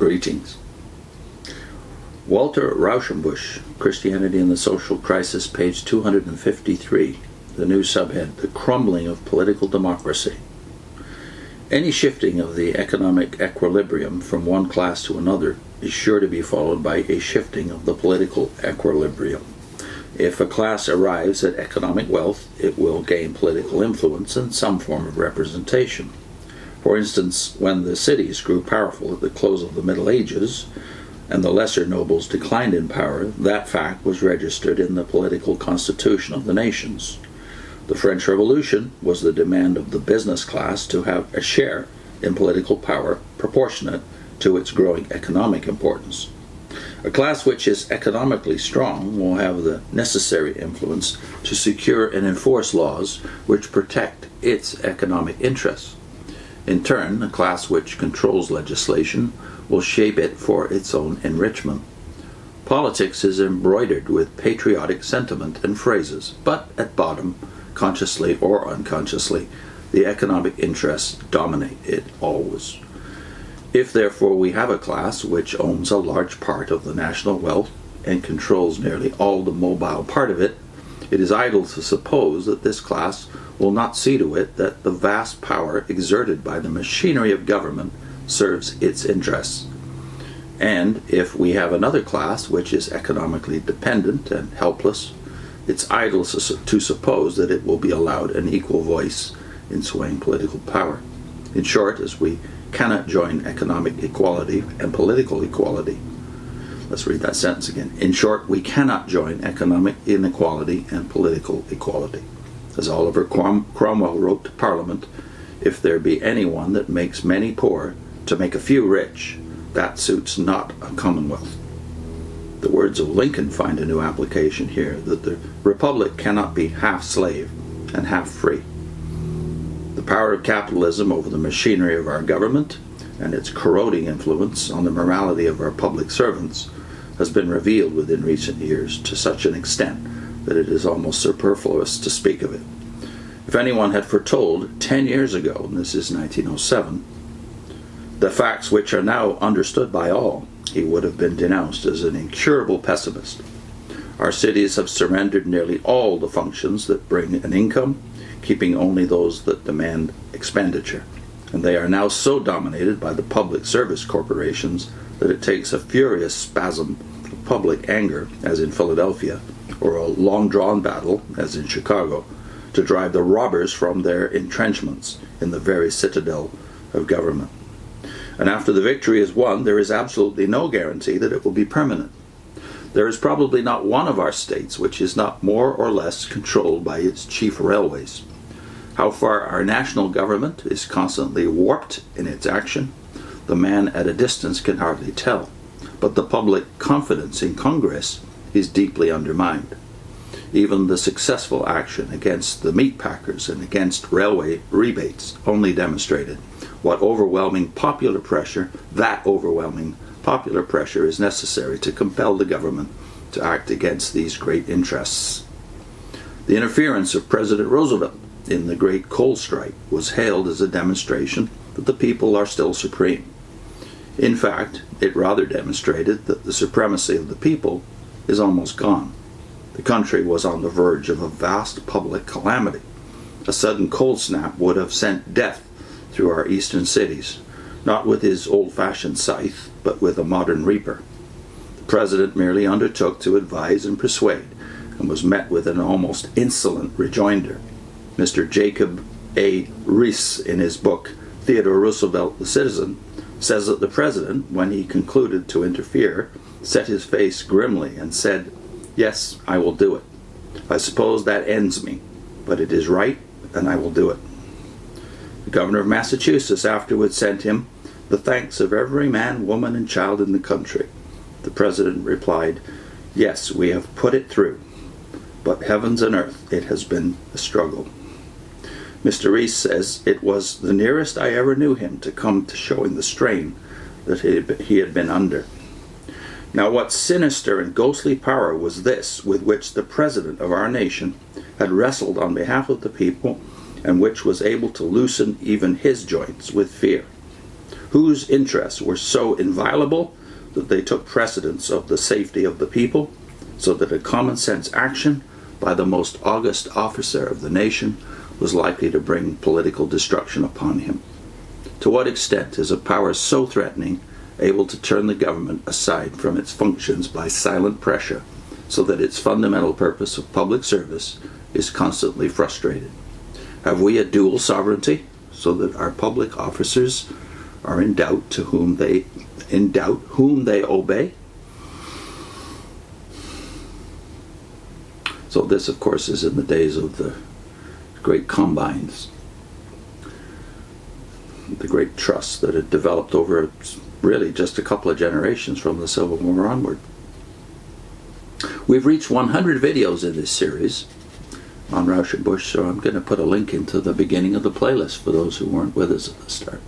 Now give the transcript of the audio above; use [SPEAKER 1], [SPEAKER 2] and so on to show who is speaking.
[SPEAKER 1] Greetings. Walter Rauschenbusch, Christianity and the Social Crisis, page 253, the new subhead, The Crumbling of Political Democracy. Any shifting of the economic equilibrium from one class to another is sure to be followed by a shifting of the political equilibrium. If a class arrives at economic wealth, it will gain political influence and some form of representation. For instance, when the cities grew powerful at the close of the Middle Ages, and the lesser nobles declined in power, that fact was registered in the political constitution of the nations. The French Revolution was the demand of the business class to have a share in political power proportionate to its growing economic importance. A class which is economically strong will have the necessary influence to secure and enforce laws which protect its economic interests. In turn, a class which controls legislation will shape it for its own enrichment. Politics is embroidered with patriotic sentiment and phrases, but at bottom, consciously or unconsciously, the economic interests dominate it always. If therefore we have a class which owns a large part of the national wealth and controls nearly all the mobile part of it, it is idle to suppose that this class will not see to it that the vast power exerted by the machinery of government serves its interests. And if we have another class which is economically dependent and helpless, it's idle to suppose that it will be allowed an equal voice in swaying political power. In short, as we cannot join economic equality and political equality. Let's read that sentence again. In short, we cannot join economic inequality and political equality. As Oliver Cromwell wrote to Parliament, if there be any one that makes many poor to make a few rich, that suits not a commonwealth. The words of Lincoln find a new application here, that the republic cannot be half slave and half free. The power of capitalism over the machinery of our government and its corroding influence on the morality of our public servants has been revealed within recent years to such an extent that it is almost superfluous to speak of it. If anyone had foretold 10 years ago, and this is 1907, the facts which are now understood by all, he would have been denounced as an incurable pessimist. Our cities have surrendered nearly all the functions that bring an income, keeping only those that demand expenditure. And they are now so dominated by the public service corporations that it takes a furious spasm of public anger, as in Philadelphia, or a long-drawn battle, as in Chicago, to drive the robbers from their entrenchments in the very citadel of government. And after the victory is won, there is absolutely no guarantee that it will be permanent. There is probably not one of our states which is not more or less controlled by its chief railways. How far our national government is constantly warped in its action, the man at a distance can hardly tell, but the public confidence in Congress is deeply undermined. Even the successful action against the meat packers and against railway rebates only demonstrated what overwhelming popular pressure is necessary to compel the government to act against these great interests. The interference of President Roosevelt in the great coal strike was hailed as a demonstration that the people are still supreme. In fact, it rather demonstrated that the supremacy of the people is almost gone. The country was on the verge of a vast public calamity. A sudden cold snap would have sent death through our eastern cities, not with his old-fashioned scythe, but with a modern reaper. The president merely undertook to advise and persuade, and was met with an almost insolent rejoinder. Mr. Jacob A. Riis, in his book Theodore Roosevelt, the Citizen, says that the president, when he concluded to interfere, set his face grimly and said, "Yes, I will do it. I suppose that ends me, but it is right, and I will do it." The governor of Massachusetts afterwards sent him the thanks of every man, woman, and child in the country. The president replied, "Yes, we have put it through, but heavens and earth, it has been a struggle." Mr. Riis says, "It was the nearest I ever knew him to come to showing the strain that he had been under." Now what sinister and ghostly power was this with which the president of our nation had wrestled on behalf of the people, and which was able to loosen even his joints with fear? whose interests were so inviolable that they took precedence of the safety of the people, so that a common sense action by the most august officer of the nation was likely to bring political destruction upon him. To what extent is a power so threatening able to turn the government aside from its functions by silent pressure, so that its fundamental purpose of public service is constantly frustrated? Have we a dual sovereignty, so that our public officers are in doubt whom they obey? So this, of course, is in the days of the great combines, the great trusts that had developed over really just a couple of generations from the Civil War onward. We've reached 100 videos in this series on Rauschenbusch, so I'm going to put a link into the beginning of the playlist for those who weren't with us at the start.